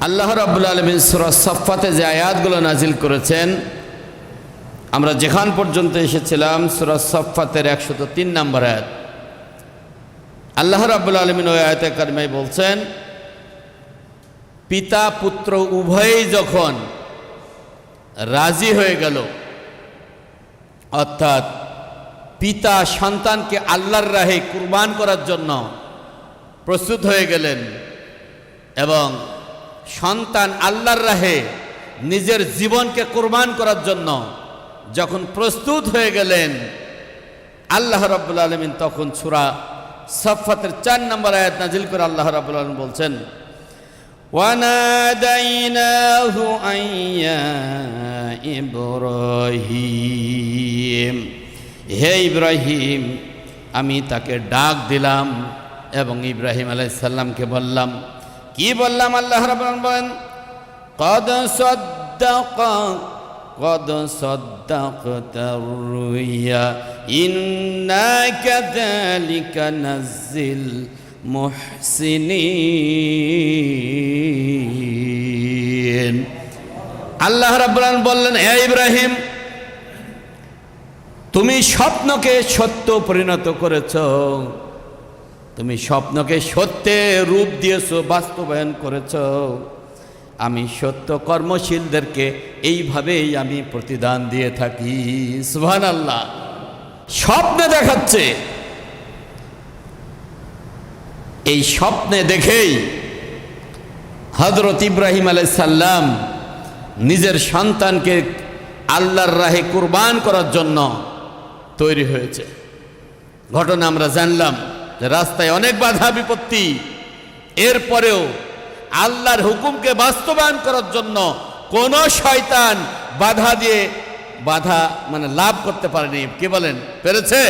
আল্লাহ রাব্বুল আলামিন সূরা সাফফাতে যে আয়াতগুলো নাজিল করেছেন, আমরা যেখান পর্যন্ত এসেছিলাম সূরা সাফফাতের 103 নম্বর আয়াত। আল্লাহ রাব্বুল আলামিন ওই আয়াতে কারিমায় বলছেন, পিতা পুত্র উভয়েই যখন রাজি হয়ে গেল, অর্থাৎ পিতা সন্তানকে আল্লাহর রাহে কুরবান করার জন্য প্রস্তুত হয়ে গেলেন এবং সন্তান আল্লাহর রাহে নিজের জীবনকে কুরবান করার জন্য যখন প্রস্তুত হয়ে গেলেন, আল্লাহ রাব্বুল আলামিন তখন সূরা সাফফাতের 4 নম্বর আয়াত নাজিল করে আল্লাহ রাব্বুল আলামিন বলছেন, ওয়ানাদাইনাহু আইয়া ইব্রাহিম, হে ইব্রাহিম, আমি তাকে ডাক দিলাম এবং ইব্রাহিম আলাইহিস সালামকে বললাম, কি বললাম? আল্লাহ রাব্বুল আলামিন বলেন, কদ সাদ্দাকতার রুইয়া ইন্না কাযালিকা নাজিল মুহসিনিন। আল্লাহ রাব্বুল আলামিন বললেন, হে ইব্রাহিম, তুমি স্বপ্নকে সত্য পরিণত করেছ, তুমি স্বপ্নকে সত্যে রূপ দিয়েছ, বাস্তবায়ন করেছ। আমি সত্য কর্মশীলদেরকে এইভাবেই আমি প্রতিদান দিয়ে থাকি। সুবহানাল্লাহ। স্বপ্নে দেখাচ্ছে, এই স্বপ্নে দেখেই হযরত ইব্রাহিম আলাইহিস সালাম নিজের সন্তানকে আল্লাহর রাহে কুরবান করার জন্য তৈরি হয়েছে। ঘটনা আমরা জানলাম যে রাস্তায় অনেক বাধা বিপত্তি, এরপরেও আল্লাহর হুকুমকে বাস্তবায়ন করার জন্য কোন শয়তান বাধা লাভ করতে পারেনি। কি বলেন, পেরেছে?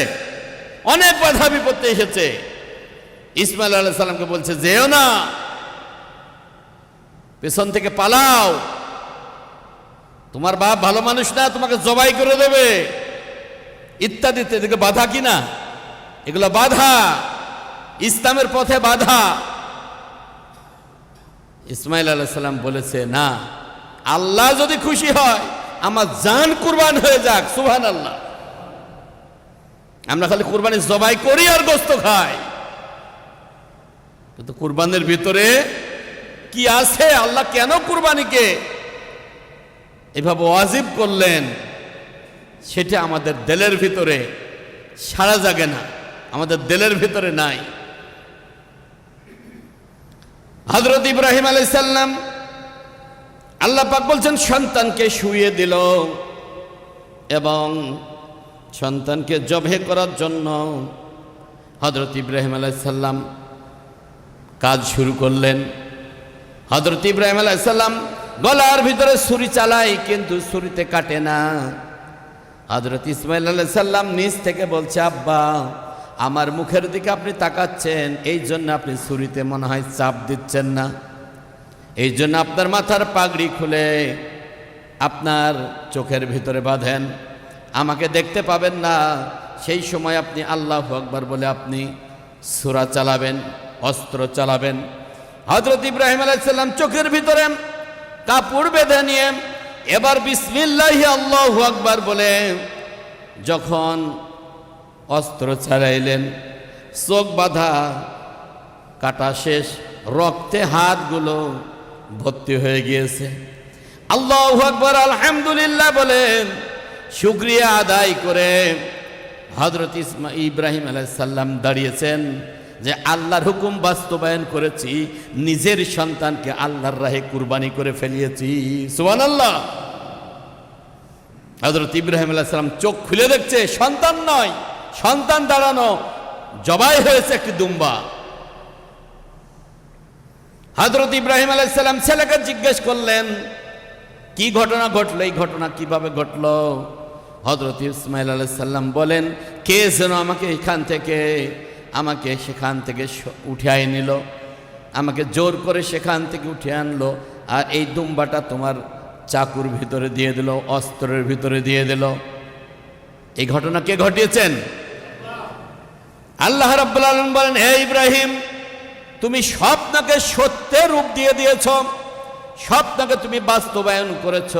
অনেক বাধা বিপত্তি এসেছে। ইসমাইল আলাইহিস সালামকে বলছে, যেও না, পেছন থেকে পালাও, তোমার বাপ ভালো মানুষ না, তোমাকে জবাই করে দেবে ইত্যাদিতে। এদিকে বাধা কিনা? এগুলো বাধা, ইসলামের পথে বাধা। ইসমাইল আলাইহিস সালাম বলেছে, না, আল্লাহ যদি খুশি হয় আমার জান কুরবান হয়ে যাক। সুবহানাল্লাহ। আমরা খালি কুরবানি জবাই করি আর গোশত খাই, কিন্তু কুরবানের ভিতরে কি আছে? আল্লাহ কেন কুরবানিকে এভাবে ওয়াজিব করলেন, সেটা আমাদের দিলের ভিতরে সাড়া জাগে না, আমাদের দিলের ভিতরে নাই। হযরত ইব্রাহিম আলাইহিস সালাম, আল্লাহ পাক বলছেন, সন্তানকে শুইয়ে দিল এবং সন্তানকে জবে করার জন্য হযরত ইব্রাহিম আলাইহিস সালাম কাজ শুরু করলেন। হযরত ইব্রাহিম আলাইহিস সালাম গলার ভিতরে ছুরি চালায়, কিন্তু ছুরিতে কাটে না। হযরত ইসমাইল আলাইহিস সালাম নিজ থেকে বলছে, আব্বা, আমার মুখের দিকে আপনি তাকাচ্ছেন, এই জন্য আপনি ছুরিতে মনে হয় চাপ দিচ্ছেন না, এই জন্য আপনার মাথার পাগড়ি খুলে আপনার চোখের ভিতরে বাঁধেন, আমাকে দেখতে পাবেন না। সেই সময় আপনি আল্লাহু আকবার বলে আপনি সূরা চালাবেন, অস্ত্র চালাবেন। হযরত ইব্রাহিম আলাইহিস সালাম চোখের ভিতরে কাপড় বেঁধে নিয়ে এবার বিসমিল্লাহি আল্লাহু আকবার বলে যখন অস্ত্র চালাইলেন, চোখ বাঁধা, কাটা শেষ, রক্তে হাতগুলো ভর্তি হয়ে গিয়েছে। আল্লাহু আকবার, আলহামদুলিল্লাহ বলেন শুকরিয়া আদায় করে হযরত ইব্রাহিম আলাইহিস সালাম দাঁড়িয়েছেন যে আল্লাহর হুকুম বাস্তবায়ন করেছি, নিজের সন্তানকে আল্লাহর রাহে কুরবানি করে ফেলিয়েছি। সুবহানাল্লাহ। হযরত ইব্রাহিম আলাইহিস সালাম চোখ খুলে দেখছে, সন্তান নয়, সন্তান দাঁড়ানো, জবাই হয়েছে একটি দুম্বা। হযরত ইব্রাহিম আলাইহিস সালাম ছেলেকে জিজ্ঞেস করলেন, কি ঘটনা ঘটলো, এই ঘটনা কিভাবে ঘটলো? হযরত ইসমাইল আলাইহিস সালাম বলেন, কে যেন আমাকে সেখান থেকে উঠিয়ে নিল, আমাকে জোর করে সেখান থেকে উঠিয়ে আনলো, আর এই দুম্বাটা তোমার চাকুর ভিতরে দিয়ে দিল, অস্ত্রের ভিতরে দিয়ে দিল। এই ঘটনা কে ঘটিয়েছেন? আল্লাহ রাব্বুল আলামিন বলেন, হে ইব্রাহিম, তুমি স্বপ্নকে সত্যের রূপ দিয়ে দিয়েছ, স্বপ্নকে তুমি বাস্তবায়ন করেছ।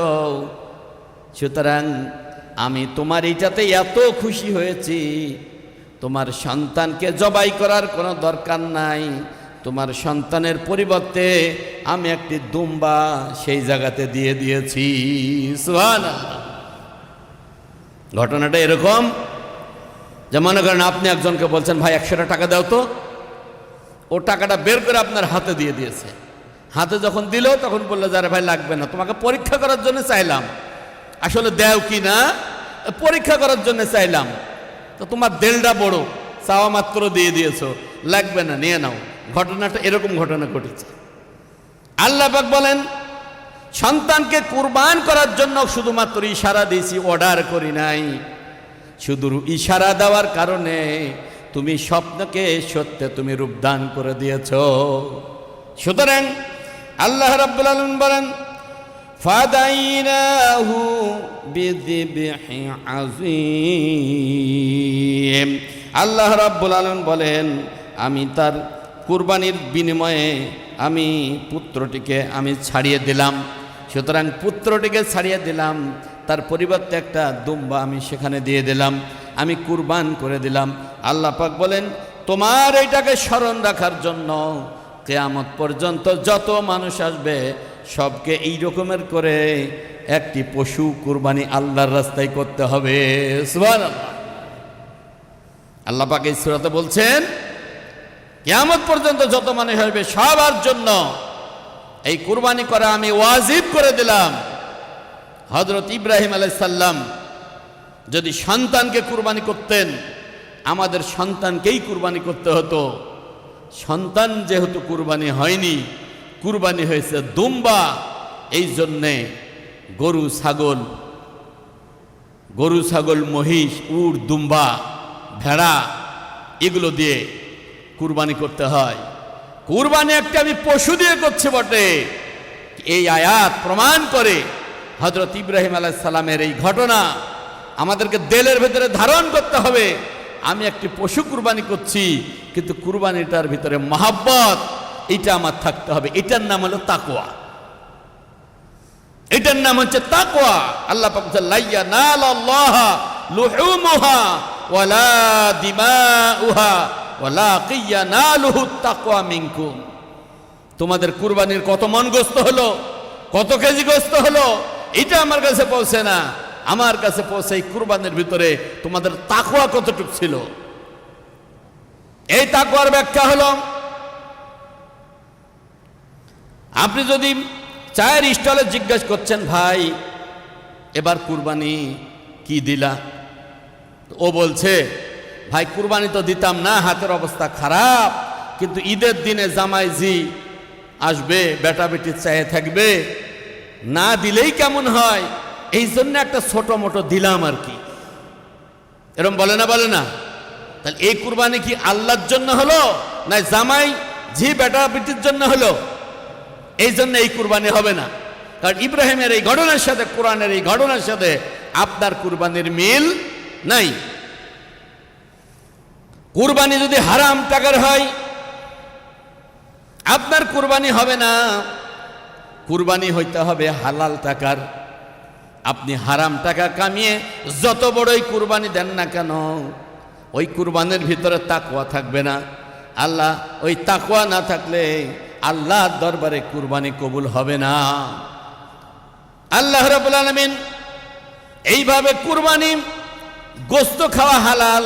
সুতরাং আমি তোমার এইটাতে এত খুশি হয়েছি, তোমার সন্তানকে জবাই করার কোনো দরকার নাই। তোমার সন্তানের পরিবর্তে আমি একটি দুম্বা সেই জায়গাতে দিয়ে দিয়েছি। সুবহানাল্লাহ। ঘটনাটা এরকম যে মনে করেন আপনি একজনকে বলছেন, ভাই 100 টাকা দাও তো, ও টাকাটা বের করে আপনার হাতে দিয়ে দিয়েছে। হাতে যখন দিল তখন বললো, যারে ভাই লাগবে না, তোমাকে পরীক্ষা করার জন্য চাইলাম, আসলে দেও কি না পরীক্ষা করার জন্য চাইলাম, তো তোমার দেলটা বড়, চাওয়া মাত্র দিয়ে দিয়েছো, লাগবে না, নিয়ে নাও। ঘটনাটা এরকম ঘটনা ঘটেছে। আল্লাহ পাক বলেন, সন্তানকে কুরবান করার জন্য শুধুমাত্র ইশারা দিয়েছি, অর্ডার করি নাই। শুধু ইশারা দেওয়ার কারণে তুমি স্বপ্নকে সত্যে তুমি রূপদান করে দিয়েছ। সুতরাং আল্লাহ রাব্বুল আলামিন বলেন, ফাদাইনাহু বিযিবহি আযীম। আল্লাহ রাব্বুল আলামিন বলেন, আমি তার কুরবানির বিনিময়ে আমি পুত্রটিকে আমি ছাড়িয়ে দিলাম। সুতরাং পুত্রটিকে ছাড়িয়ে দিলাম, তার পরিবর্তে একটা দুম্বা আমি সেখানে দিয়ে দিলাম, আমি কুরবান করে দিলাম। আল্লাহ পাক বলেন, তোমার এইটাকে স্মরণ রাখার জন্য কিয়ামত পর্যন্ত যত মানুষ আসবে সবকে এই রকমের করে একটি পশু কুরবানি আল্লাহর রাস্তায় করতে হবে। সুবহানাল্লাহ। আল্লাহ পাক এই সূরাতে বলছেন, কিয়ামত পর্যন্ত যত মানুষ আসবে সবার জন্য এই কুরবানি করা আমি ওয়াজিব করে দিলাম। হযরত ইব্রাহিম আলাইহিস সালাম যদি সন্তানকে কুরবানি করতেন, আমাদের সন্তানকেই কুরবানি করতে হতো। সন্তান যেহেতু কুরবানি হয়নি, কুরবানি হয়েছে দুম্বা, এই জন্যে গরু ছাগল মহিষ, উট, দুম্বা, ভেড়া এগুলো দিয়ে কুরবানি করতে হয়। কুরবানি একটা আমি পশু দিয়ে করছি বটে, এই আয়াত প্রমাণ করে হযরত ইব্রাহিম আলাইহিস সালামের এই ঘটনা আমাদেরকে দিলের ভেতরে ধারণ করতে হবে। আমি একটি পশু কুরবানি করছি, কিন্তু কুরবানিটার ভিতরে মহাব্বত এটা আমার থাকতে হবে। এটার নাম হলো তাকওয়া, এটার নাম হচ্ছে তাকওয়া। আল্লাহ পাক বলেন, লা ইয়ানালাল্লাহা লুহুমুহা ওয়ালা দিমাউহা ওয়ালাকিন ইয়ানালুহুত তাকওয়া মিনকুম। তোমাদের কুরবানির কত মন গোস্ত হলো, কত কেজি গোস্ত হলো, এটা আমার কাছে পৌঁছে না। আমার কাছে পৌঁছে এই কুরবানির ভিতরে তোমাদের তাকওয়া কতটুকু ছিল। এই তাকওয়ার ব্যাখ্যা হলো, আপনি যদি চায়ের স্টলে জিজ্ঞেস করছেন, ভাই এবার কুরবানি কি দিলা, ও বলছে, ভাই কুরবানি তো দিতাম না, হাতের অবস্থা খারাপ, কিন্তু ঈদের দিনে জামাইজি আসবে, বেটা বেটি চায়ে থাকবে, না দিলেই কেমন হয়, এই জন্য একটা ছোট মোটো দিলাম আর কি, এরকম বলে না? তাহলে এই কুরবানি কি আল্লাহর জন্য হলো, না জামাই জি বেটা বেটির জন্য হলো? এই জন্য এই কুরবানি হবে না। কারণ ইব্রাহিমের এই ঘটনার সাথে, কোরআনের এই ঘটনার সাথে আপনার কুরবানির মিল নাই। কুরবানি যদি হারাম টাকার হয়, আপনার কুরবানি হবে না। কুরবানি হইতে হবে হালাল টাকার। আপনি হারাম টাকা কামিয়ে যত বড়ই কুরবানি দেন না কেন, ওই কুরবানির ভিতরে তাকওয়া থাকবে না। আল্লাহ, ওই তাকওয়া না থাকলে আল্লাহর দরবারে কুরবানি কবুল হবে না। আল্লাহ রাব্বুল আলামিন এইভাবে কুরবানি, গোস্ত খাওয়া হালাল,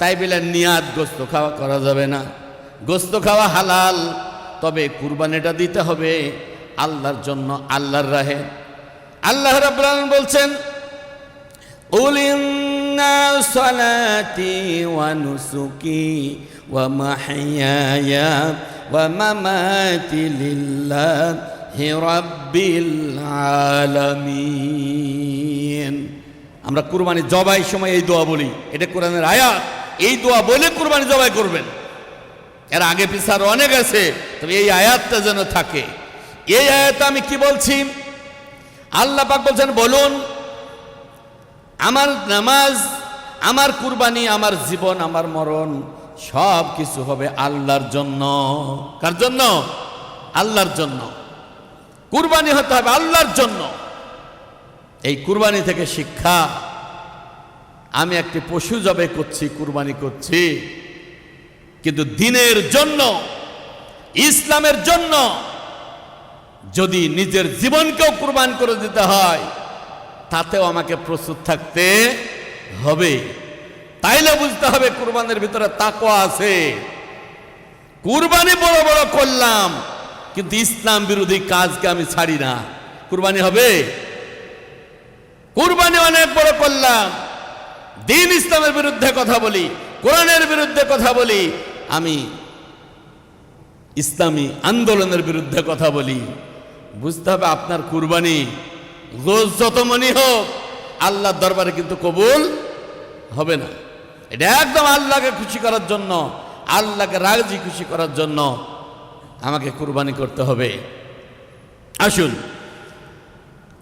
তাই বলে নিয়াত গোস্ত খাওয়া করা যাবে না। গোস্ত খাওয়া হালাল, তবে কুরবানিটা দিতে হবে আল্লাহর জন্য, আল্লাহর রাহে। আল্লাহ রাব্বুল আলামিন বলছেন, কুল ইন্না সালাতি ওয়া নুসুকি ওয়া মাহইয়ায়া ওয়া মামাতি লিল্লাহি রাব্বিল আলামিন। আমরা কুরবানি জবাই সময় এই দোয়া বলি, এটা কোরআনের আয়াত। এই দোয়া বলে কুরবানি জবাই করবেন। এর আগে পিছার অনেক আছে, তবে এই আয়াতটা যেন থাকে। এই আয়াতে আমি কি বলছি? আল্লাহ পাক বলছেন, বলুন আমার নামাজ, আমার কুরবানি, আমার জীবন, আমার মরণ সব কিছু হবে আল্লাহর জন্য। কার জন্য? আল্লাহর জন্য। কুরবানি হতে হবে আল্লাহর জন্য। এই কুরবানি থেকে শিক্ষা, আমি একটি পশু জবাই করছি, কুরবানি করছি, কিন্তু দ্বীনের জন্য, ইসলামের জন্য যদি নিজের জীবনকেও কুরবান করে দিতে হয়, তাতেও আমাকে প্রস্তুত থাকতে হবে। তাইলে বুঝতে হবে কুরবানির ভিতরে তাকওয়া আছে। কুরবানি বড় বড় করলাম, কিন্তু ইসলাম বিরোধী কাজকে আমি ছাড়ি না, কুরবানি হবে? কুরবানি অনেক বড় করলাম, দ্বীন ইসলামের বিরুদ্ধে কথা বলি, কোরআনের বিরুদ্ধে কথা বলি, আমি ইসলামী আন্দোলনের বিরুদ্ধে কথা বলি, বুঝতে হবে আপনার কুরবানি গোশ যত মনি হোক আল্লাহর দরবারে কিন্তু কবুল হবে না। এটা একদম আল্লাহকে খুশি করার জন্য, আল্লাহকে রাজি খুশি করার জন্য আমাকে কুরবানি করতে হবে। আসুন,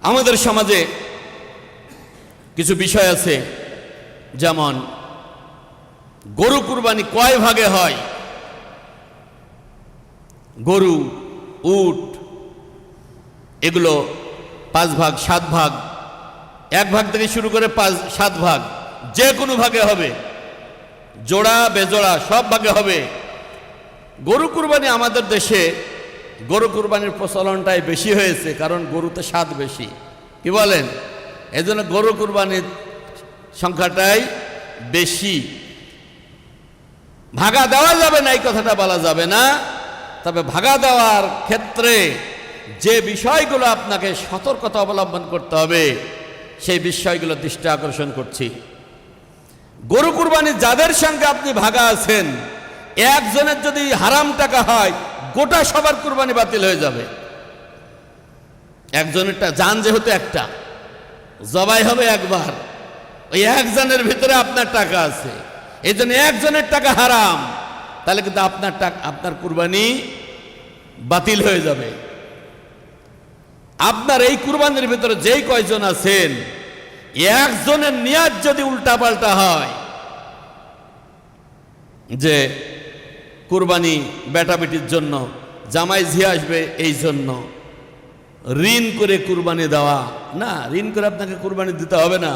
আমাদের সমাজে কিছু বিষয় আছে, যেমন গরু কুরবানি কয় ভাগে হয়? গরু, উট, এগুলো 5 ভাগ 7 ভাগ, 1 ভাগ থেকে শুরু করে 5-7 ভাগ, যে কোনো ভাগে হবে, জোড়া বেজোড়া সব ভাগে হবে। গরু কুরবানি আমাদের দেশে গরু কুরবানির প্রচলনটাই বেশি হয়েছে, কারণ গরুতে স্বাদ বেশি, কি বলেন? এই জন্য গরু কুরবানির সংখ্যাটাই বেশি। ভাগা দেওয়া যাবে না এই কথাটা বলা যাবে না, তবে ভাগা দেওয়ার ক্ষেত্রে যে বিষয়গুলো আপনাকে সতর্কতা অবলম্বন করতে হবে, সেই বিষয়গুলো দৃষ্টি আকর্ষণ করছি। গরু কুরবানি যাদের সঙ্গে আপনি ভাগা আছেন, একজনের যদি হারাম টাকা হয়, গোটা সবার কুরবানি বাতিল হয়ে যাবে। একজনেরটা জান যেহেতু একটা, জবাই হবে একবার, ওই একজনের ভিতরে আপনার টাকা আছে, এই জন্য একজনের টাকা হারাম, তাহলে কিন্তু আপনার কুরবানি বাতিল হয়ে যাবে। আপনার এই কুরবানির ভিতরে যেই কয়জন আছেন, একজনের নিয়াত যদি উল্টাপাল্টা হয়, যে কুরবানি বেটা বেটির জন্য, জামাই ঝি আসবে এই জন্য, ঋণ করে কুরবানি দেওয়া, না, ঋণ করে আপনাকে কুরবানি দিতে হবে না।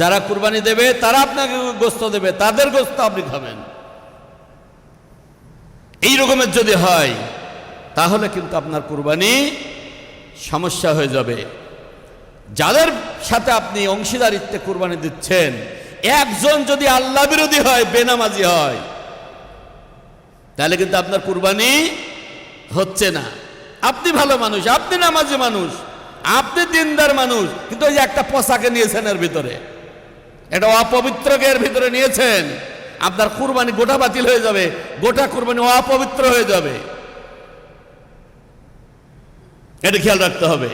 যারা কুরবানি দেবে তারা আপনাকে গোশত দেবে, তাদের গোশত আপনি খাবেন। এই রকমের যদি হয়, তাহলে কিন্তু আপনার কুরবানি সমস্যা হয়ে যাবে। যাদের সাথে আপনি অংশীদারিত্বে কুরবানি দিচ্ছেন, একজন যদি আল্লাহ বিরোধী হয়, বেনামাজি হয়, তাহলে কিন্তু আপনার কুরবানি হচ্ছে না। আপনি ভালো মানুষ, আপনি নামাজি মানুষ, আপনি দিনদার মানুষ, কিন্তু ওই যে একটা পোশাকে নিয়েছেন, এর ভিতরে এটা অপবিত্রকে এর ভিতরে নিয়েছেন, আপনার কুরবানি গোটা বাতিল হয়ে যাবে, গোটা কুরবানি অপবিত্র হয়ে যাবে। এটা খেয়াল রাখতে হবে।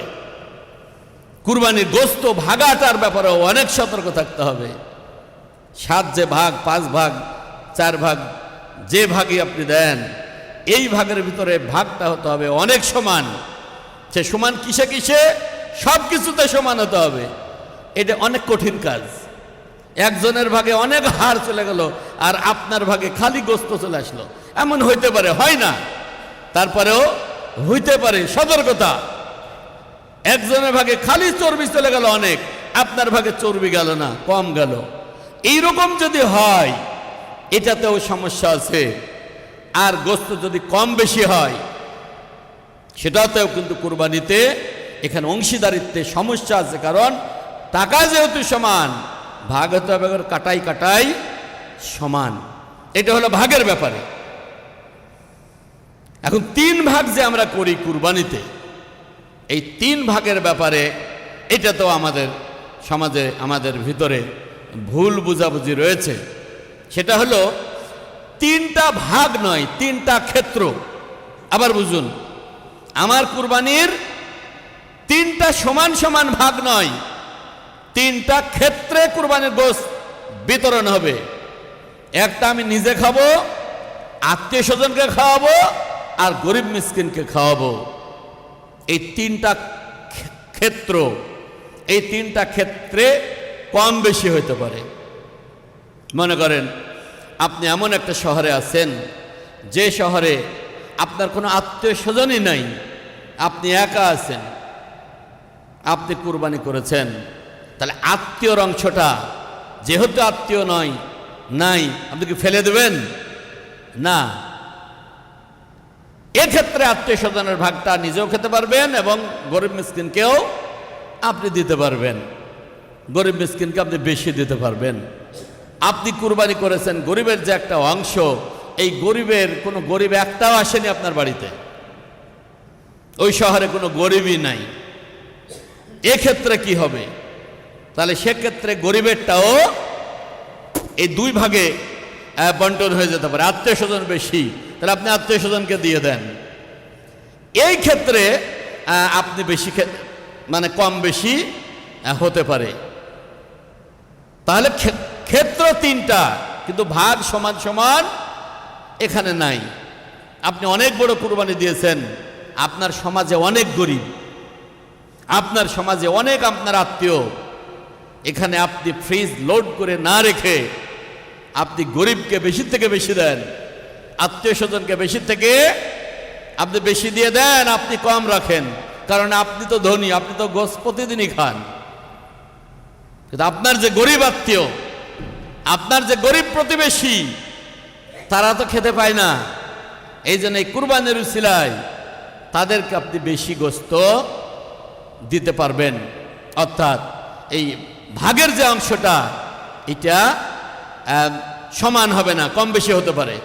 কুরবানির গোশত ভাগাটার ব্যাপারে অনেক সতর্ক থাকতে হবে। 7 যে ভাগ, 5 ভাগ, 4 ভাগ, যে ভাগে আপনি দেন, এই ভাগের ভিতরে ভাগটা হতে হবে অনেক সমান। সে সমান কিসে কিসে? সব কিছুতে সমান হতে হবে। এটা অনেক কঠিন কাজ। একজনের ভাগে অনেক হাড় চলে গেল, আর আপনার ভাগে খালি গোশত চলে আসলো, এমন হইতে পারে, হয় না, তারপরেও হইতে পারে, সতর্কতা। একজনের ভাগে খালি চর্বি চলে গেল অনেক, আপনার ভাগে চর্বি গেল না, কম গেল। এইরকম যদি হয়, এটাতেও সমস্যা আছে। আর গোশত যদি কম বেশি হয়, সেটাতেও কিন্তু কুরবানিতে এখানে অংশীদারিত্বে সমস্যা আছে, কারণ টাকা যেহেতু সমান, ভাগ হতে হবে কাটাই কাটাই সমান। এটা হলো ভাগের ব্যাপারে। এখন 3 ভাগ যে আমরা করি কুরবানিতে, এই 3 ভাগের ব্যাপারে এটা তো আমাদের সমাজে, আমাদের ভিতরে ভুল বুঝাবুঝি রয়েছে। সেটা হলো 3টা ভাগ নয়, 3টা ক্ষেত্র। আবার বুঝুন, আমার কুরবানির 3টা সমান সমান ভাগ নয়, 3টা ক্ষেত্রে কুরবানির গোশত বিতরণ হবে। একটা আমি নিজে খাবো, আত্মীয় স্বজনকে খাওয়াবো, আর গরিব মিসকিনকে খাওয়াবো। এই 3টা ক্ষেত্র, এই 3টা ক্ষেত্রে কম বেশি হইতে পারে। মনে করেন আপনি এমন একটা শহরে আছেন, যে শহরে আপনার কোনো আত্মীয় স্বজনই নাই, আপনি একা আছেন, আপনি কুরবানি করেছেন, তাহলে আত্মীয়র অংশটা যেহেতু আত্মীয় নয় নাই, আপনি কি ফেলে দেবেন? না। এক্ষেত্রে আত্মীয় স্বজনের ভাগটা নিজেও খেতে পারবেন এবং গরিব মিসকিনকেও আপনি দিতে পারবেন। গরিব মিসকিনকে আপনি বেশি দিতে পারবেন। আপনি কুরবানি করেছেন, গরিবের যে একটা অংশ, এই গরিবের কোনো গরিব একটাও আসেনি আপনার বাড়িতে, ওই শহরে কোনো গরিবই নাই। এক্ষেত্রে কি হবে? তাহলে সেক্ষেত্রে গরিবেরটাও এই দুই ভাগে বন্টন হয়ে যেতে পারে। আত্মীয় স্বজন বেশি, তাহলে আপনি আত্মীয় স্বজনকে দিয়ে দেন। এই ক্ষেত্রে আপনি বেশি মানে কম বেশি হতে পারে। তাহলে ক্ষেত্র তিনটা, কিন্তু ভাগ সমান সমান এখানে নাই। আপনি অনেক বড় কুরবানি দিয়েছেন, আপনার সমাজে অনেক গরিব, আপনার সমাজে অনেক আপনার আত্মীয়, এখানে আপনি ফ্রিজ লোড করে না রেখে আপনি গরিবকে বেশি থেকে বেশি দেন, আত্মীয় স্বজনকে বেশি থেকে আপনি বেশি দিয়ে দেন, আপনি কম রাখেন, কারণ আপনি তো ধনী, আপনি তো গোশত প্রতিদিনই খান। কিন্তু আপনার যে গরিব আত্মীয়, আপনার যে গরিব প্রতিবেশী, তারা তো খেতে পায় না। এই জন্য এই কুরবানির উসিলায় তাদেরকে আপনি বেশি গোশত দিতে পারবেন। অর্থাৎ এই ভাগের যে অংশটা, এটা সমান হবে না, কম বেশি হতে পারে,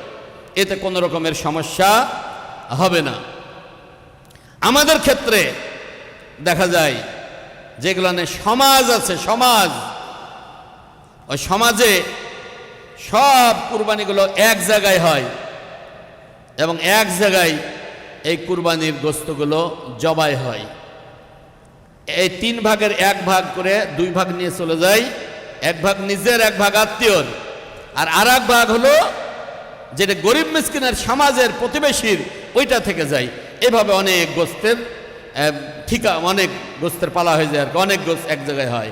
এতে কোনো রকমের সমস্যা হবে না। আমাদের ক্ষেত্রে দেখা যায় যেগুলো সমাজ আছে, সমাজ, ওই সমাজে সব কুরবানিগুলো এক জায়গায় হয় এবং এক জায়গায় এই কুরবানির গোশতগুলো জবাই হয়। এই তিন ভাগের এক ভাগ করে দুই ভাগ নিয়ে চলে যায়, এক ভাগ নিজের, এক ভাগ আত্মীয়র, আর এক ভাগ হলো যেটা গরিব মিসকিনের সমাজের প্রতিবেশীর, ওইটা থেকে যায়। এভাবে অনেক গোশতের ঠিকা, অনেক গোশতের পালা হয়ে যায় আর অনেক গোশত এক জায়গায় হয়।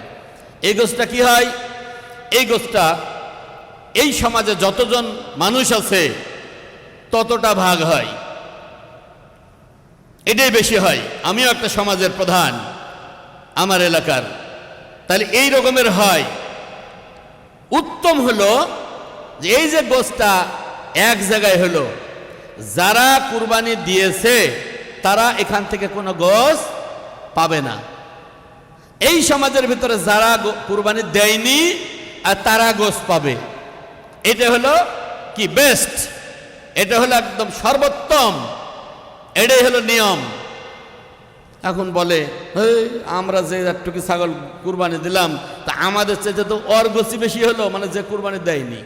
এই গোশতটা কি হয়? এই গোশতটা এই সমাজে যতজন মানুষ আছে ততটা ভাগ হয়, এটাই বেশি হয়। আমিও একটা সমাজের প্রধান আমার এলাকার, তাহলে এই রকমের হয়। উত্তম হলো যে এই যে গোশতটা এক জায়গায় হলো, যারা কুরবানি দিয়েছে তারা এখান থেকে কোনো গোশত পাবে না। এই সমাজের ভিতরে যারা কুরবানি দেয়নি আর তারা গোশত পাবে। এটা হলো কি বেস্ট, এটা হলো একদম সর্বোত্তম, এটাই হলো নিয়ম। এখন বলে আমরা যে একটুকু ছাগল কুরবানি দিলাম, তা আমাদের চেয়ে তো ওর গোশত বেশি হলো, মানে যে কুরবানি দেয়নি,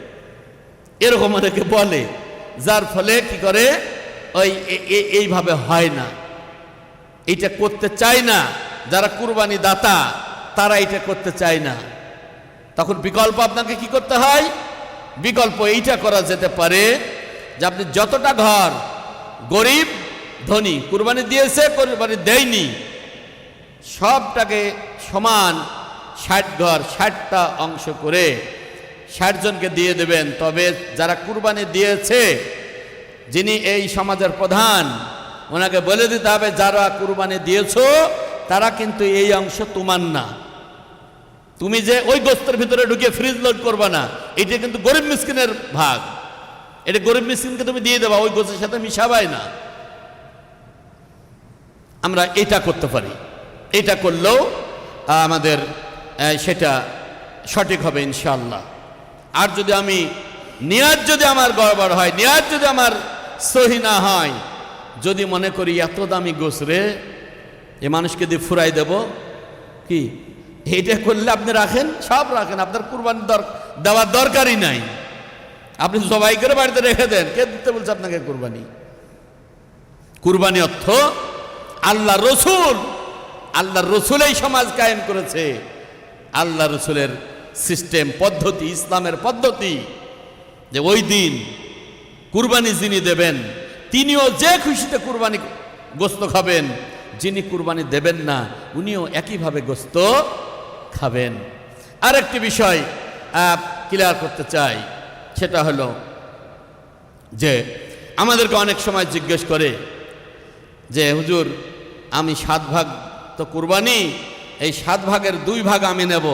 এরকম অনেকে বলে। যার ফলে কি করে, ওই এইভাবে হয় না, এইটা করতে চায় না। যারা কুরবানি দাতা তারা এটা করতে চায় না। তখন বিকল্প আপনাকে কি করতে হয়? বিকল্প এইটা করা যেতে পারে যে আপনি যতটা ঘর গরিব ধনী কুরবানি দিয়েছে কুরবানি দেয়নি, সবটাকে সমান 60 ঘর 60টা অংশ করে 60 জনকে দিয়ে দেবেন। তবে যারা কুরবানি দিয়েছে, যিনি এই সমাজের প্রধান, ওনাকে বলে দিতে হবে যারা কুরবানি দিয়েছো তারা কিন্তু এই অংশ তোমার না, তুমি যে ওই গোশতের ভিতরে ঢুকে ফ্রিজ লোড করবা না, এটা কিন্তু গরিব মিসকিনের ভাগ, এটা গরিব মিসকিনকে তুমি দিয়ে দেবা, ওই গোশতের সাথে মিশাবাই না। আমরা এটা করতে পারি, এটা করলেও আমাদের সেটা সঠিক হবে ইনশাআল্লাহ। আর যদি আমি নিয়াত যদি আমার গড়বড় হয়, নিয়াত যদি আমার সহি না হয়, যদি মনে করি এত দামি গোশ রে, এ মানুষকে দিয়ে ফুরাই দেব, কি এইটা করলে আপনি রাখেন, সব রাখেন, আপনার কুরবানি দেওয়ার দরকারই নাই, আপনি সবাই করে বাড়িতে রেখে দেন। কে দিতে বলছে আপনাকে কুরবানি? কুরবানি অর্থ আল্লাহ রসুল, আল্লাহ রসুল এই সমাজ কায়েম করেছে, আল্লাহ রসুলের সিস্টেম পদ্ধতি, ইসলামের পদ্ধতি, যে ওই দিন কুরবানি যিনি দেবেন তিনিও যে খুশিতে কুরবানি গোশত খাবেন, যিনি কুরবানি দেবেন না উনিও একইভাবে গোশত খাবেন। আর একটি বিষয় ক্লিয়ার করতে চাই, সেটা হলো যে আমাদেরকে অনেক সময় জিজ্ঞেস করে যে হুজুর আমি 7 ভাগ তো কুরবানি, এই 7 ভাগের 2 ভাগ আমি নেব,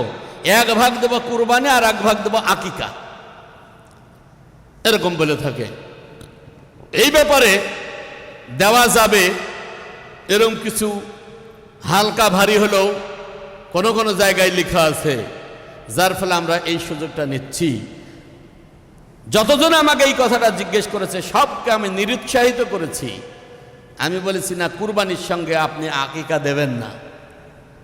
1 ভাগ দেব কুরবানি আর 1 ভাগ দেব আকিকা, এরকম বলে থাকে। এই ব্যাপারে দেওয়া যাবে এরকম কিছু হালকা ভারী হলেও কোনো কোনো জায়গায় লেখা আছে, যার ফলে আমরা এই সুযোগটা নিচ্ছি। যতজন আমাকে এই কথাটা জিজ্ঞেস করেছে সবকে আমি নিরুৎসাহিত করেছি। আমি বলেছি না, কুরবানির সঙ্গে আপনি আকিকা দেবেন না,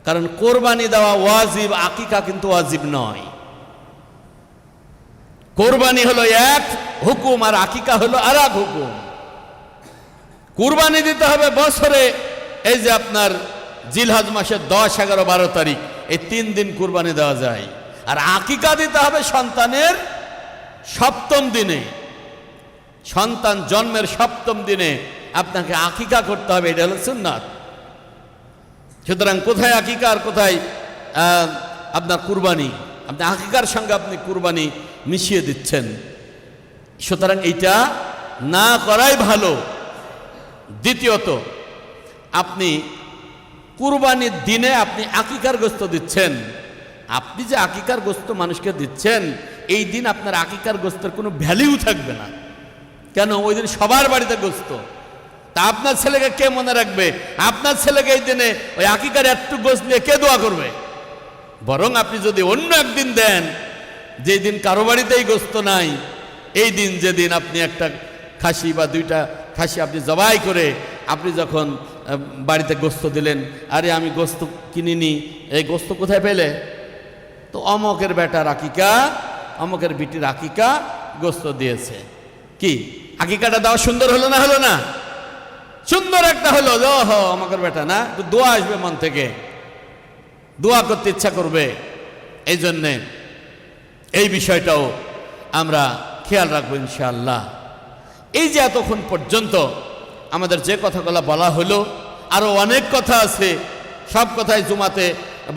কারণ কোরবানি দেওয়া ওয়াজিব, আকিকা কিন্তু ওয়াজিব নয়। কোরবানি হলো এক হুকুম আর আকিকা হলো আর এক হুকুম। কুরবানি দিতে হবে বছরে, এই যে আপনার জিলহজ মাসের 10, 11, 12 তারিখ, এই 3 দিন কুরবানি দেওয়া যায়। আর আকিকা দিতে হবে সন্তানের 7ম দিনে, সন্তান জন্মের 7ম দিনে আপনাকে আকিকা করতে হবে, এটা হলো সুন্নাত। সুতরাং কোথায় আকিকা আর কোথায় আপনার কুরবানি, আপনি আকিকার সঙ্গে আপনি কুরবানি মিশিয়ে দিচ্ছেন। সুতরাং এইটা না করাই ভালো। দ্বিতীয়ত, আপনি কুরবানির দিনে আপনি আকিকার গোশত দিচ্ছেন, আপনি যে আকিকার গোশত মানুষকে দিচ্ছেন, এই দিন আপনার আকিকার গোশতের কোনো ভ্যালিউ থাকবে না। কেন? ওই দিন সবার বাড়িতে গোশত, তা আপনার ছেলেকে কে মনে রাখবে? আপনার ছেলেকে এই দিনে ওই আকিকার একটু গোশত নিয়ে কে দোয়া করবে? বরং আপনি যদি অন্য একদিন দেন, যেই দিন কারো বাড়িতেই গোশত নাই, এই দিন যেদিন আপনি একটা খাসি বা 2টা খাসি আপনি জবাই করে আপনি যখন বাড়িতে গোশত দিলেন, আরে আমি গোশত কিনিনি, এই গোশত কোথায় পেলে? তো অমকের বেটার আকিকা, অমকের বিটির আকিকা, গোশত দিয়েছে। কি আকিকাটা দেওয়া সুন্দর হলো না? হলো না? সুন্দর একটা হলো, ওহো অমকের বেটা না, তো দোয়া আসবে মন থেকে, দোয়া করতে ইচ্ছা করবে। এই জন্যে এই বিষয়টাও আমরা খেয়াল রাখবো ইনশাআল্লাহ। এই যে এতক্ষণ পর্যন্ত আমাদের যে কথাগুলো বলা হলো, আরও অনেক কথা আছে, সব কথাই জুমাতে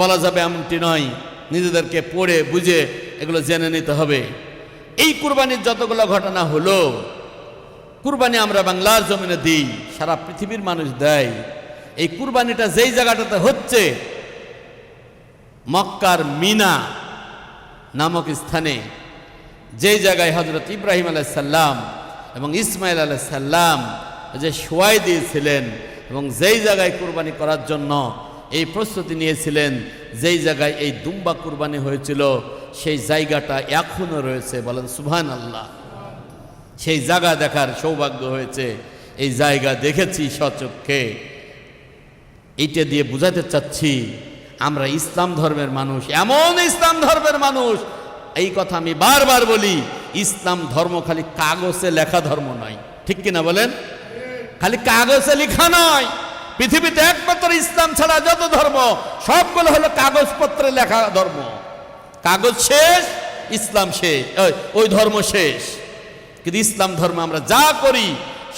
বলা যাবে এমনটি নয়, নিজেদেরকে পড়ে বুঝে এগুলো জেনে নিতে হবে। এই কুরবানির যতগুলো ঘটনা হলো, কুরবানি আমরা বাংলার জমিনে দিই, সারা পৃথিবীর মানুষ দেয়। এই কুরবানিটা যেই জায়গাটাতে হচ্ছে, মক্কার মিনা নামক স্থানে, যেই জায়গায় হযরত ইব্রাহিম আলাইহিস সালাম এবং ইসমাইল আলাইহিস সালাম যে শোয়াই দিয়েছিলেন এবং যেই জায়গায় কুরবানি করার জন্য এই প্রস্তুতি নিয়েছিলেন, যেই জায়গায় এই দুম্বা কুরবানি হয়েছিল, সেই জায়গাটা এখনো রয়েছে। বলেন সুবহানাল্লাহ। সেই জায়গা দেখার সৌভাগ্য হয়েছে, এই জায়গা দেখেছি স্বচক্ষে। এইটা দিয়ে বুঝাতে চাচ্ছি, আমরা ইসলাম ধর্মের মানুষ, এমন ইসলাম ধর্মের মানুষ, এই কথা আমি বারবার বলি, ইসলাম ধর্ম খালি কাগজে লেখা ধর্ম নয়। ঠিক কিনা বলেন? খালি কাগজে লেখা নয়। পৃথিবীতে একমাত্র ইসলাম ছাড়া যত ধর্ম, সবগুলো হলো কাগজপত্রে লেখা ধর্ম। কাগজ শেষ, ইসলাম শেষ, ওই ধর্ম শেষ। কিন্তু ইসলাম ধর্ম আমরা যা করি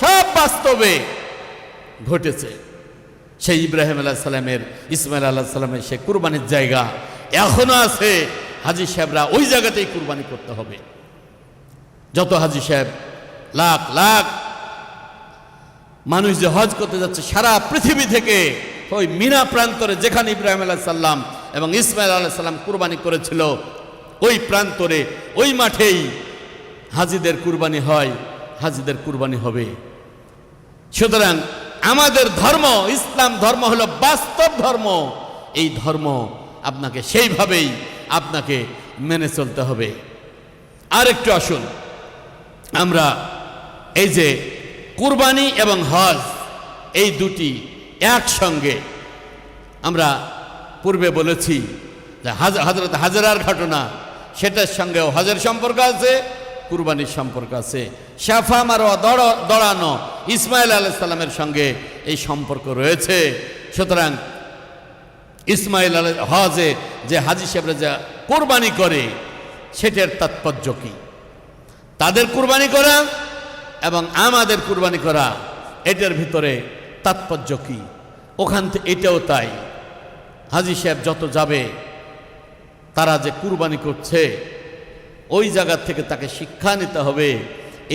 সব বাস্তবে ঘটেছে। সেই ইব্রাহিম আলাইহিস সালামের, ইসমাইল আলাইহিস সালামের সেই কুরবানির জায়গা এখনো আছে। হাজী সাহেবরা ওই জায়গাতেই কুরবানি করতে হবে। যত হাজী সাহেব, লাখ লাখ মানুষ যে হজ করতে যাচ্ছে সারা পৃথিবী থেকে, ওই মিনা প্রান্তরে যেখানে ইব্রাহিম আলাইহিস সালাম এবং ইসমাইল আলাইহিস সালাম কুরবানি করেছিল, ওই প্রান্তরে, ওই মাঠেই হাজীদের কুরবানি হয়, হাজীদের কুরবানি হবে। সুতরাং আমাদের ধর্ম, ইসলাম ধর্ম হলো বাস্তব ধর্ম। এই ধর্ম আপনাকে সেইভাবেই আপনাকে মেনে চলতে হবে। আর একটু আসুন, আমরা এই যে কুরবানি এবং হজ, এই দুটি একসঙ্গে, আমরা পূর্বে বলেছি যে হযরত হাজরার ঘটনা, সেটার সঙ্গেও হজের সম্পর্ক আছে, কুরবানির সম্পর্ক আছে। শাফা মারওয়া দড়ানো ইসমাইল আলাইহিস সালামের সঙ্গে এই সম্পর্ক রয়েছে। সুতরাং ইসমাইল হজে যে হাজী সাহেবরা যা কুরবানি করে, সেটার তাৎপর্য কি? তাদের কুরবানি করা এবং আমাদের কুরবানি করা, এটার ভিতরে তাৎপর্য কি? ওখান থেকে এটাও তাই। হাজী সাহেব যত যাবে, তারা যে কুরবানি করছে, ওই জায়গা থেকে তাকে শিক্ষা নিতে হবে।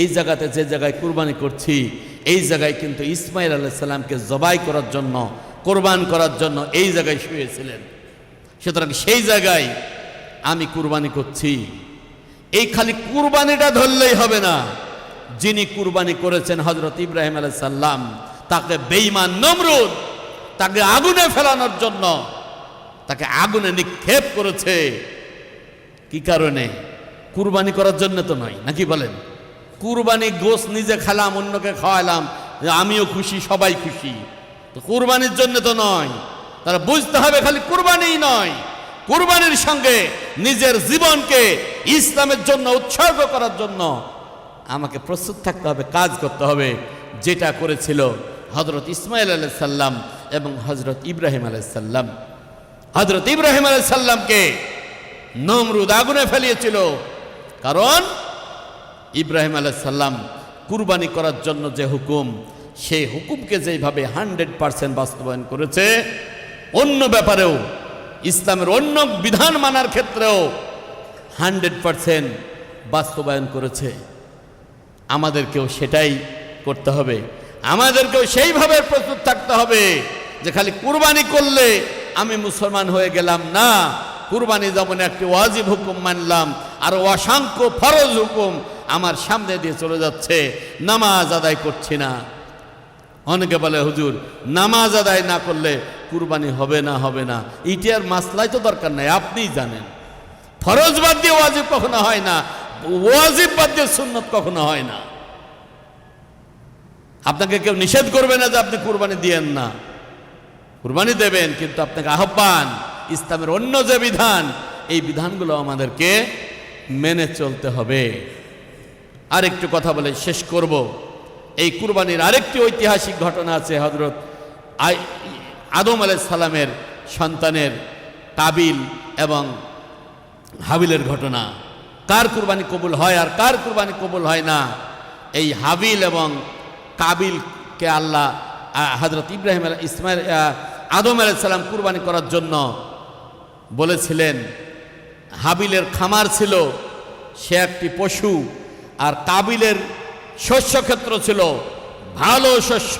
এই জায়গাতে যে জায়গায় কুরবানি করছি, এই জায়গায় কিন্তু ইসমাইল আলাইহিস সালামকে জবাই করার জন্য কোরবান করার জন্য এই জায়গায় শুয়েছিলেন। সুতরাং সেই জায়গায় আমি কুরবানি করছি। এই খালি কুরবানিটা ধরলেই হবে না, যিনি কুরবানি করেছেন হযরত ইব্রাহিম আলাইহিস সালাম, তাকে বেঈমান নমরুদ তাকে আগুনে ফেলানোর জন্য তাকে আগুনে নিক্ষেপ করেছে। কি কারণে? কুরবানি করার জন্য তো নয়, নাকি বলেন? কুরবানি গোশত নিজে খেলাম, অন্যকে খাওয়ালাম, যে আমিও খুশি, সবাই খুশি, তো কুরবানির জন্য তো নয়। তারা বুঝতে হবে খালি কুরবানিই নয়, কুরবানির সঙ্গে নিজের জীবনকে ইসলামের জন্য উৎসর্গ করার জন্য আমাকে প্রস্তুত থাকতে হবে, কাজ করতে হবে, যেটা করেছিল হযরত ইসমাঈল আলাইহিস সালাম এবং হযরত ইব্রাহিম আলাইহিস সালাম। হযরত ইব্রাহিম আলাইহিস সালামকে নমরুদ আগুনে ফেলিয়েছিল, কারণ ইব্রাহিম আলাইহিস সালাম কুরবানি করার জন্য যে হুকুম, সেই হুকুমকে যেভাবে 100% বাস্তবায়ন করেছে, অন্য ব্যাপারেও ইসলামের অন্য বিধান মানার ক্ষেত্রেও 100% বাস্তবায়ন করেছে। আমাদেরকেও সেটাই করতে হবে, আমাদেরকেও সেইভাবে প্রস্তুত থাকতে হবে যে খালি কুরবানি করলে আমি মুসলমান হয়ে গেলাম না। কুরবানি যেমন একটি ওয়াজিব হুকুম মানলাম, আর অসংখ্য ফরজ হুকুম আমার সামনে দিয়ে চলে যাচ্ছে, নামাজ আদায় করছি না। অনেকে বলে হুজুর নামাজ আদায় না করলে কুরবানি হবে না, হবে না। ইটার মাসলাই তো দরকার নাই, আপনিই জানেন। ফরজ বাদ দিয়ে ওয়াজিব কখনো হয় না, ওয়াজিব বাদ দিয়ে সুন্নত কখনো হয় না। আপনাকে কেউ নিষেধ করবে না যে আপনি কুরবানি দিয়েন না, কুরবানি দেবেন, কিন্তু আপনাকে আহ্বান, ইসলামের অন্য যে বিধান, এই বিধানগুলো আমাদেরকে মেনে চলতে হবে। আরেকটু কথা বলে শেষ করব। এই কুরবানির আরেকটি ঐতিহাসিক ঘটনা আছে, হযরত আদম আলাইহিস সালামের সন্তানের কাবিল এবং হাবিলের ঘটনা। কার কুরবানি কবুল হয় আর কার কুরবানি কবুল হয় না, এই হাবিল এবং কাবিলকে আল্লাহ হযরত ইব্রাহিম আদম আলাইহিস সালাম কুরবানি করার জন্য বলেছিলেন। হাবিলের খামার ছিল, সে একটি পশু, আর কাবিলের শস্যক্ষেত্র ছিল, ভালো শস্য,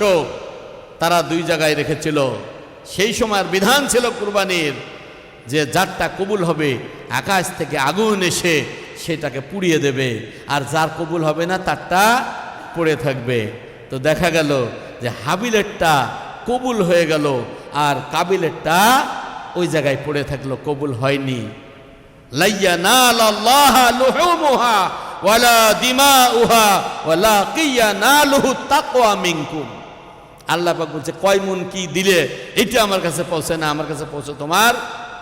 তারা দুই জায়গায় রেখেছিল। সেই সময়ের বিধান ছিল কুরবানির, যে যারটা কবুল হবে আকাশ থেকে আগুন এসে সেটাকে পুড়িয়ে দেবে, আর যার কবুল হবে না তারটা পড়ে থাকবে। তো দেখা গেল যে হাবিলেরটা কবুল হয়ে গেল, আর কাবিলেরটা ওই জায়গায় পড়ে থাকলো, কবুল হয়নি। লাইয়ানালাল্লাহা লুহুমুহা ওয়ালা দিমাউহা ওয়ালাকিয়ানালুহু তাকওয়া মিনকুম। আল্লাহ পাক বলছে কয় মুন কি দিলে এটা আমার কাছে পৌঁছে না, আমার কাছে পৌঁছে তোমার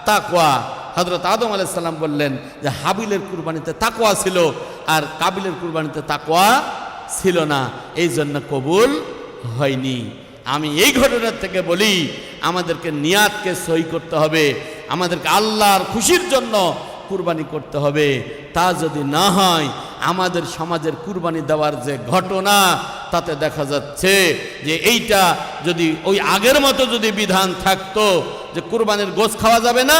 তাকওয়া। হযরত আদম আলাইহিস সালাম বললেন যে হাবিলের কুরবানিতে তাকওয়া ছিল, আর কাবিলের কুরবানিতে তাকওয়া ছিল না, এই জন্য কবুল হয়নি। আমি এই ঘটনার থেকে বলি, আমাদেরকে নিয়াতকে সহি করতে হবে, আমাদেরকে আল্লাহর খুশির জন্য কুরবানি করতে হবে। তা যদি না হয়, আমাদের সমাজের কুরবানি দেওয়ার যে ঘটনা, তাতে দেখা যাচ্ছে যে এইটা যদি ওই আগের মতো যদি বিধান থাকতো যে কুরবানির গোশত খাওয়া যাবে না,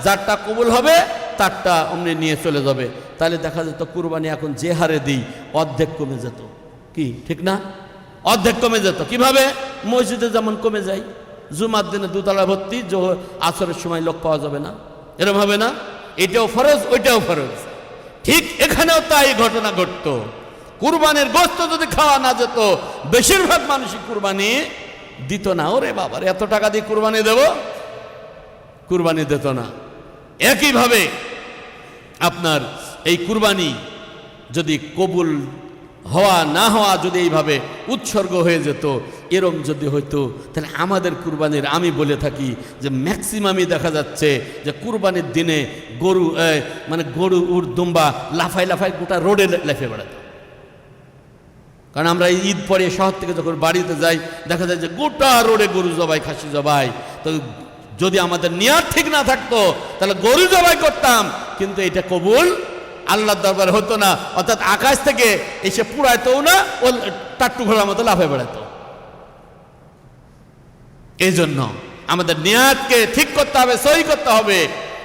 যারটা কবুল হবে তারটা অমনি নিয়ে চলে যাবে, তাহলে দেখা যেত কুরবানি এখন যে হারে দিই অর্ধেক কমে যেত। কি ঠিক না? অর্ধেক কমে যেত। কিভাবে? মসজিদে যেমন কমে যায়, জুমার দিনে দুতলা ভর্তি, আসরের সময় লোক পাওয়া যাবে না, এরকম হবে না? এটাও ফরজ, ওইটাও ফরজ। ঠিক এখানেও তাই ঘটনা ঘটত। কুরবানির গোশত যদি খাওয়া না যেত, বেশিরভাগ মানুষই কুরবানি দিত না। ওরে বাবার এত টাকা দিয়ে কুরবানি দেব, কুরবানি দিত না। একইভাবে আপনার এই কুরবানি যদি কবুল হওয়া না হওয়া যদি এইভাবে উৎসর্গ হয়ে যেত, এরম যদি হইতো, তাহলে আমাদের কুরবানির, আমি বলে থাকি যে ম্যাক্সিমামই দেখা যাচ্ছে যে কুরবানির দিনে গরু মানে গরু উর দুম্বা লাফাই লাফাই গোটা রোডে লাফিয়ে বেড়াতো। কারণ আমরা ঈদ পরে শহর থেকে যখন বাড়িতে যাই, দেখা যায় যে গোটা রোডে গরু জবাই, খাসি জবাই। তো যদি আমাদের নিয়াত ঠিক না থাকতো, তাহলে গরু জবাই করতাম, কিন্তু এটা কবুল আল্লাহর দরবারে হতো না। অর্থাৎ আকাশ থেকে এসে পুড়াইতো না, ও টাট্টু ঘোড়ার মতো লাফে বেড়াতো। এই জন্য আমাদের নিয়াতকে ঠিক করতে হবে, সহি করতে হবে,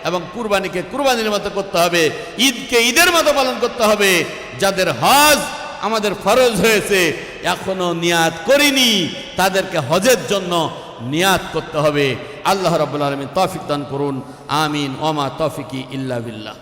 এবং কুরবানিকে কুরবানির মতো করতে হবে, ঈদকে ঈদের মতো পালন করতে হবে। যাদের হজ আমাদের ফরজ হয়েছে, এখনো নিয়াত করিনি, তাদেরকে হজের জন্য নিয়াত করতে হবে। আল্লাহ রাব্বুল আলামিন তৌফিক দান করুন। আমিন। ওমা তৌফিকি ইল্লা বিল্লাহ।